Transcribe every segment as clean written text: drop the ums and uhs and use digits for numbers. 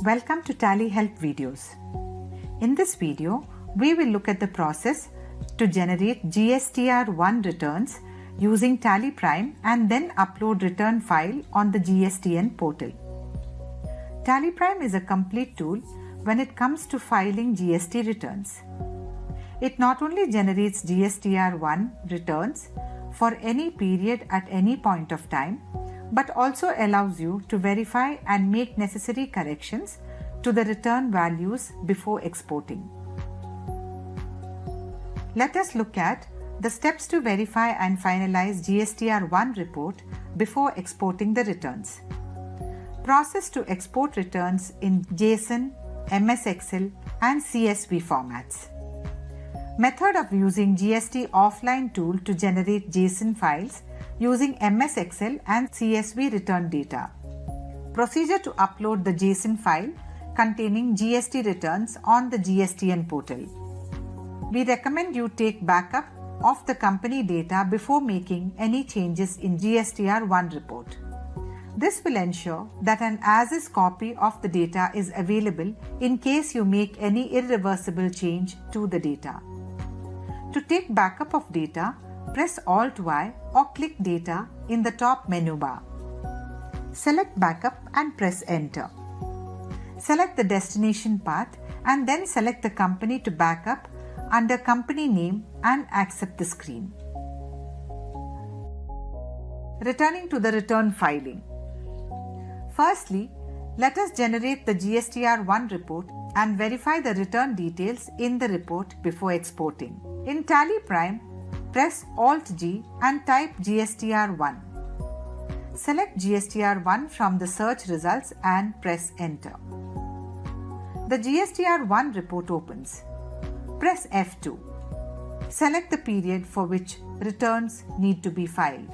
Welcome to Tally Help videos. In this video, we will look at the process to generate GSTR-1 returns using TallyPrime and then upload return file on the GSTN portal. TallyPrime is a complete tool when it comes to filing GST returns. It not only generates GSTR-1 returns for any period at any point of time, but also allows you to verify and make necessary corrections to the return values before exporting. Let us look at the steps to verify and finalize GSTR-1 report before exporting the returns. Process to export returns in JSON, MS Excel and CSV formats. Method of using GST Offline tool to generate JSON files using MS Excel and CSV return data. Procedure to upload the JSON file containing GST returns on the GSTN portal. We recommend you take backup of the company data before making any changes in GSTR-1 report. This will ensure that an as-is copy of the data is available in case you make any irreversible change to the data. To take backup of data, press Alt-Y or click Data in the top menu bar. Select Backup and press Enter. Select the destination path and then select the company to backup under Company Name and accept the screen. Returning to the return filing. Firstly, let us generate the GSTR-1 report and verify the return details in the report before exporting. In TallyPrime, press Alt-G and type GSTR-1. Select GSTR-1 from the search results and press Enter. The GSTR-1 report opens. Press F2. Select the period for which returns need to be filed.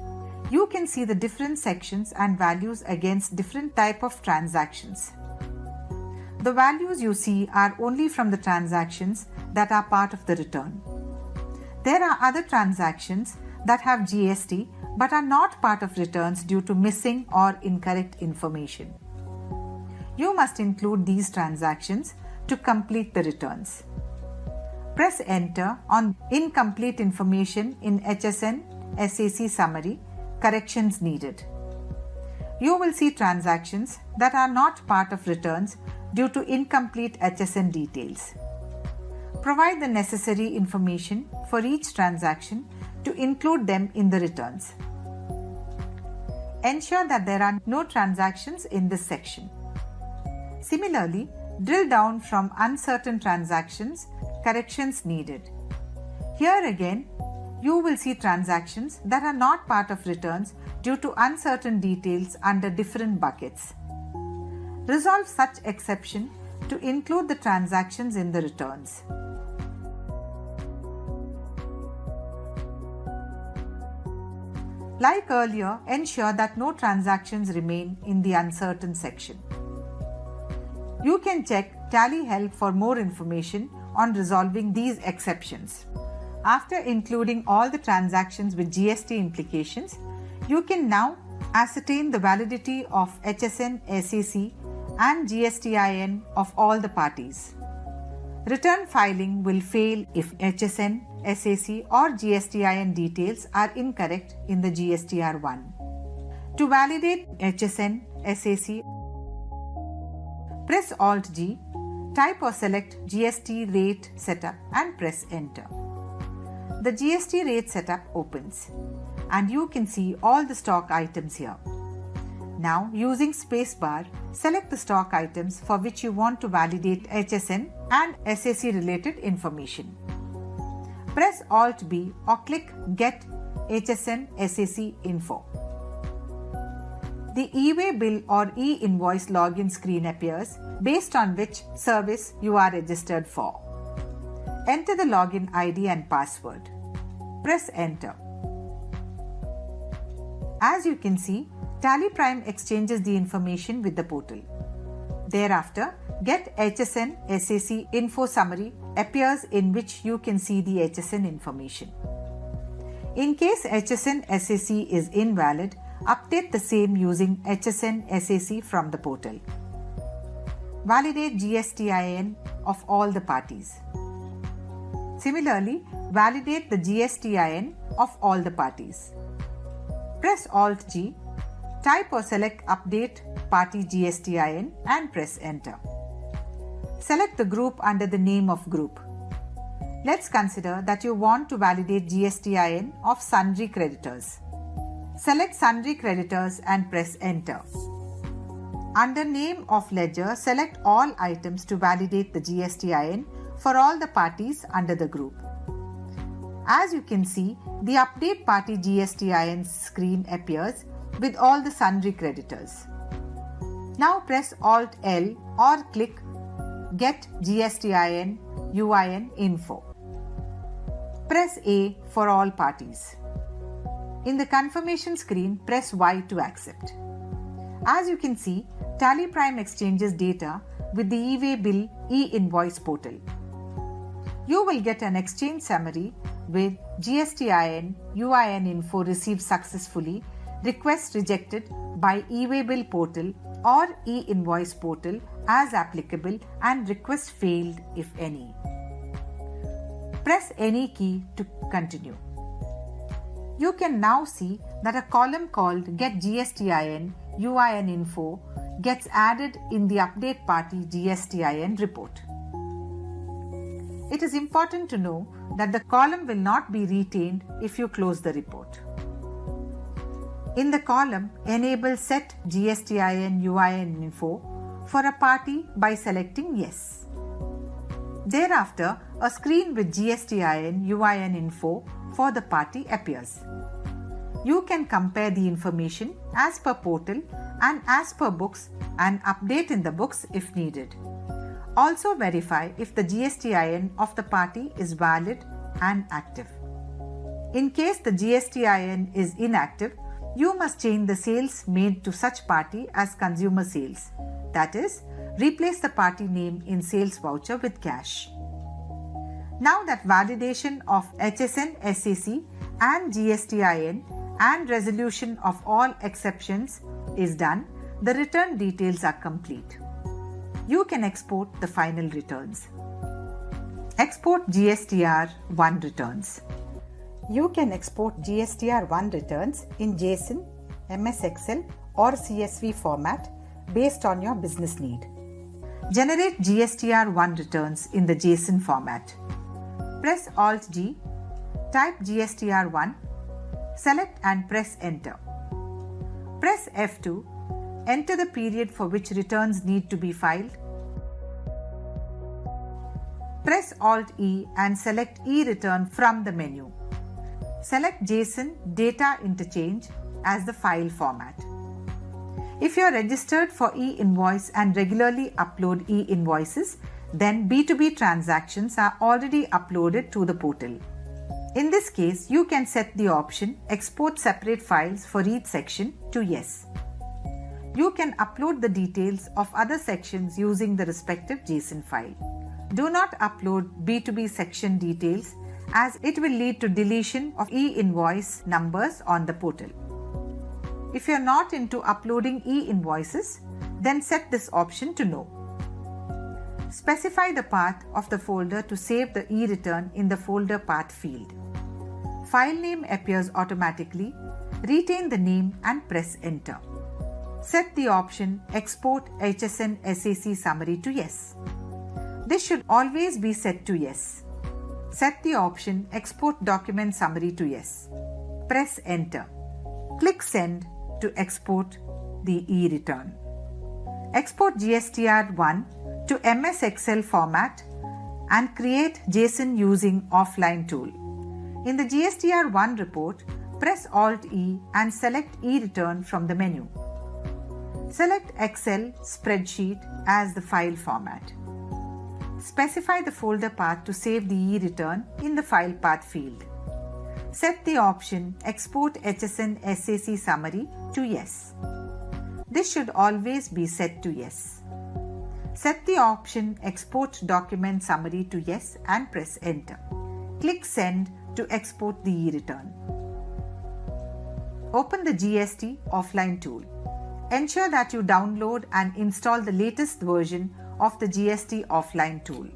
You can see the different sections and values against different type of transactions. The values you see are only from the transactions that are part of the return. There are other transactions that have GST but are not part of returns due to missing or incorrect information. You must include these transactions to complete the returns. Press Enter on Incomplete Information in HSN SAC Summary, Corrections Needed. You will see transactions that are not part of returns due to incomplete HSN details. Provide the necessary information for each transaction to include them in the returns. Ensure that there are no transactions in this section. Similarly, drill down from Uncertain Transactions, Corrections Needed. Here again, you will see transactions that are not part of returns due to uncertain details under different buckets. Resolve such exception to include the transactions in the returns. Like earlier, ensure that no transactions remain in the uncertain section. You can check Tally Help for more information on resolving these exceptions. After including all the transactions with GST implications, you can now ascertain the validity of HSN SAC and GSTIN of all the parties. Return filing will fail if HSN, SAC or GSTIN details are incorrect in the GSTR-1. To validate HSN, SAC, press Alt-G, type or select GST rate setup and press Enter. The GST rate setup opens and you can see all the stock items here. Now, using spacebar, select the stock items for which you want to validate HSN and SAC related information. Press Alt-B or click Get HSN SAC Info. The e-way bill or e-invoice login screen appears based on which service you are registered for. Enter the login ID and password. Press Enter. As you can see, TallyPrime exchanges the information with the portal. Thereafter, Get HSN SAC Info Summary appears in which you can see the HSN information. In case HSN SAC is invalid, update the same using HSN SAC from the portal. validate GSTIN of all the parties. Similarly, validate the GSTIN of all the parties. Press Alt-G, type or select Update Party GSTIN and press Enter. Select the group under the name of group. Let's consider that you want to validate GSTIN of sundry creditors. Select Sundry Creditors and press Enter. Under Name of Ledger, select all items to validate the GSTIN for all the parties under the group. As you can see, the Update Party GSTIN screen appears with all the sundry creditors. Now press Alt-L or click Get GSTIN UIN Info. Press A for all parties. In the confirmation screen, press Y to accept. As you can see, TallyPrime exchanges data with the e-way bill e-invoice portal. You will get an exchange summary with GSTIN UIN info received successfully, request rejected by e-way bill portal or e-invoice portal as applicable, and request failed if any. Press any key to continue. You can now see that a column called Get GSTIN UIN Info gets added in the Update Party GSTIN report. It is important to know that the column will not be retained if you close the report. In the column, enable Set GSTIN UIN Info for a party by selecting Yes. Thereafter, a screen with GSTIN UIN Info for the party appears. You can compare the information as per portal and as per books and update in the books if needed. Also verify if the GSTIN of the party is valid and active. In case the GSTIN is inactive, you must change the sales made to such party as consumer sales. That is, replace the party name in sales voucher with cash. Now that validation of HSN SAC and GSTIN and resolution of all exceptions is done, the return details are complete. You can export the final returns. Export GSTR-1 returns. You can export GSTR-1 returns in JSON, MS Excel or CSV format based on your business need. Generate GSTR-1 returns in the JSON format. Press Alt-G, type GSTR-1, select and press Enter. Press F2, enter the period for which returns need to be filed. Press Alt-E and select E-Return from the menu. Select JSON Data Interchange as the file format. If you are registered for e-invoice and regularly upload e-invoices, then B2B transactions are already uploaded to the portal. In this case, you can set the option Export separate files for each section to Yes. You can upload the details of other sections using the respective JSON file. Do not upload B2B section details as it will lead to deletion of e-invoice numbers on the portal. If you are not into uploading e-invoices, then set this option to No. Specify the path of the folder to save the e-return in the folder path field. File name appears automatically. Retain the name and press Enter. Set the option Export HSN SAC Summary to Yes. This should always be set to Yes. Set the option Export Document Summary to Yes. Press Enter. Click Send to export the e-return. Export GSTR-1 to MS Excel format and create JSON using Offline tool. In the GSTR-1 report, press Alt-E and select E-Return from the menu. Select Excel Spreadsheet as the file format. Specify the folder path to save the e-return in the file path field. Set the option Export HSN SAC Summary to Yes. This should always be set to Yes. Set the option Export Document Summary to Yes and press Enter. Click Send to export the e-return. Open the GST Offline tool. Ensure that you download and install the latest version of the GST Offline tool.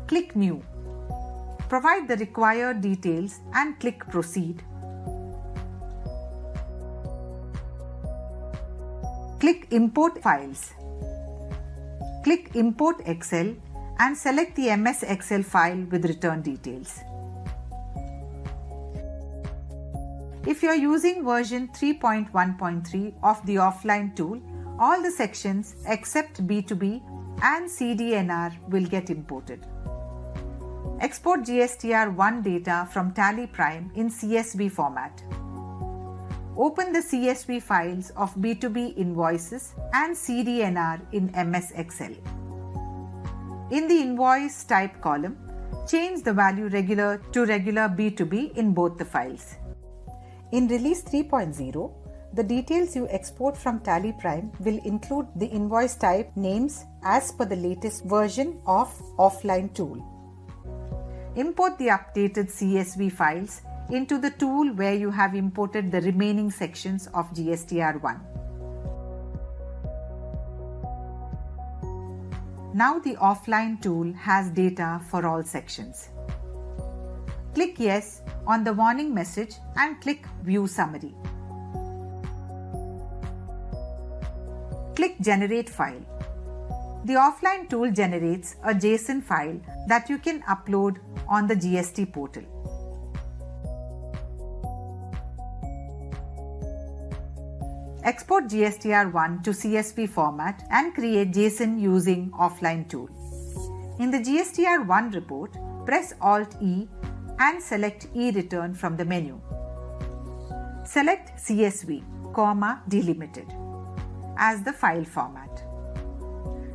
Click New. Provide the required details and click Proceed. Click Import Files. Click Import Excel and select the MS Excel file with return details. If you are using version 3.1.3 of the Offline tool, all the sections except B2B and CDNR will get imported. Export GSTR-1 data from TallyPrime in CSV format. Open the CSV files of B2B invoices and CDNR in MS Excel. In the invoice type column, change the value regular to regular B2B in both the files. In Release 3.0, the details you export from TallyPrime will include the invoice type names as per the latest version of Offline tool. Import the updated CSV files into the tool where you have imported the remaining sections of GSTR-1. Now the Offline tool has data for all sections. Click Yes on the warning message and click View Summary. Click Generate File. The Offline tool generates a JSON file that you can upload on the GST portal. Export GSTR-1 to CSV format and create JSON using Offline tool. In the GSTR-1 report, press Alt-E and select E-Return from the menu. Select CSV, delimited as the file format.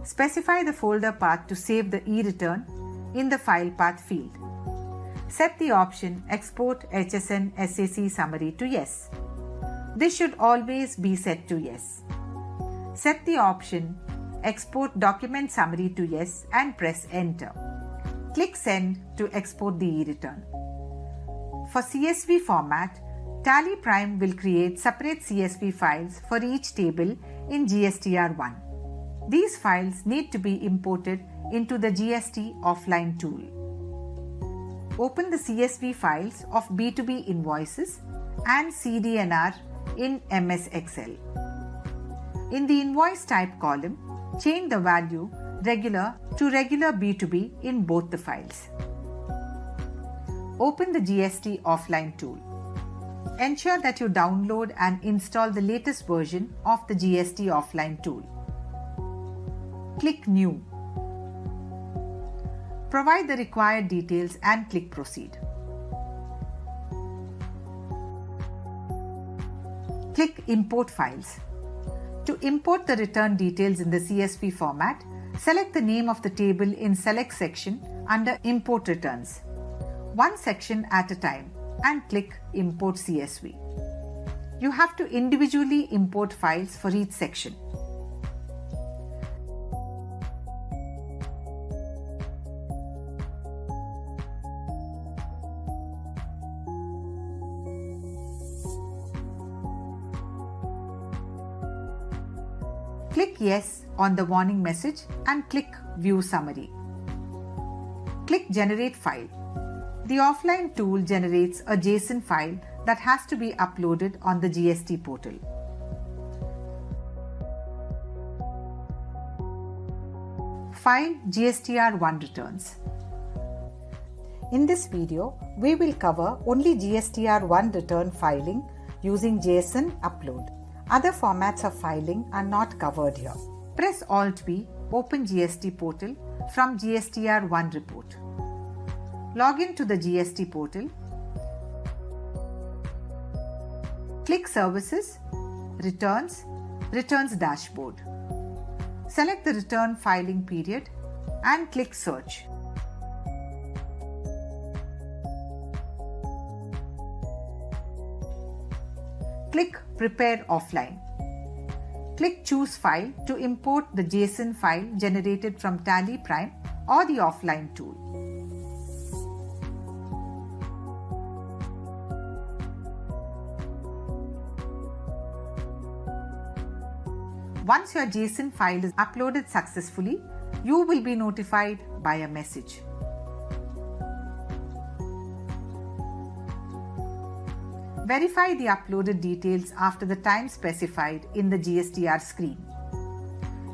Specify the folder path to save the E-Return in the file path field. Set the option Export HSN SAC Summary to Yes. This should always be set to Yes. Set the option Export Document Summary to Yes and press Enter. Click Send to export the E-Return. For CSV format, TallyPrime will create separate CSV files for each table in GSTR-1. These files need to be imported into the GST Offline tool. Open the CSV files of B2B invoices and CDNR in MS Excel. In the invoice type column, change the value regular to regular B2B in both the files. Open the GST Offline tool. Ensure that you download and install the latest version of the GST Offline tool. Click New. Provide the required details and click Proceed. Click Import Files. To import the return details in the CSV format, select the name of the table in Select section under Import Returns, one section at a time, and click Import CSV. You have to individually import files for each section. Click Yes on the warning message and click View Summary. Click Generate File. The Offline tool generates a JSON file that has to be uploaded on the GST portal. File GSTR-1 Returns. In this video, we will cover only GSTR-1 return filing using JSON upload. Other formats of filing are not covered here. Press Alt-B, open GST portal from GSTR-1 report. Log in to the GST portal. Click Services, Returns, Returns Dashboard. Select the return filing period and click Search. Click Prepare Offline. Click Choose File to import the JSON file generated from TallyPrime or the Offline tool. Once your JSON file is uploaded successfully, you will be notified by a message. Verify the uploaded details after the time specified in the GSTR screen.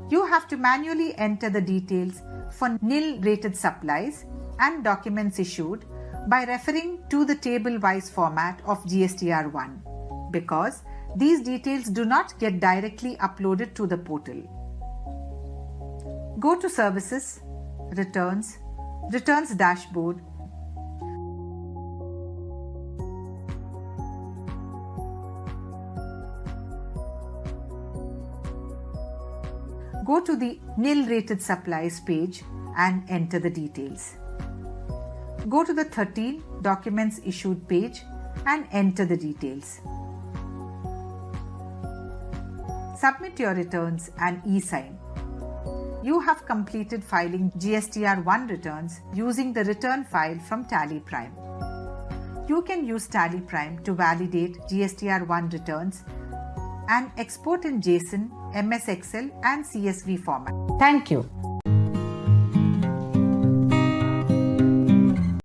You have to manually enter the details for nil rated supplies and documents issued by referring to the table-wise format of GSTR-1 because these details do not get directly uploaded to the portal. Go to Services, Returns, Returns Dashboard, go to the Nil Rated Supplies page and enter the details. Go to the 13 Documents Issued page and enter the details. Submit your returns and e-sign. You have completed filing GSTR-1 returns using the return file from TallyPrime. You can use TallyPrime to validate GSTR-1 returns and export in JSON, MS Excel and CSV format. Thank you.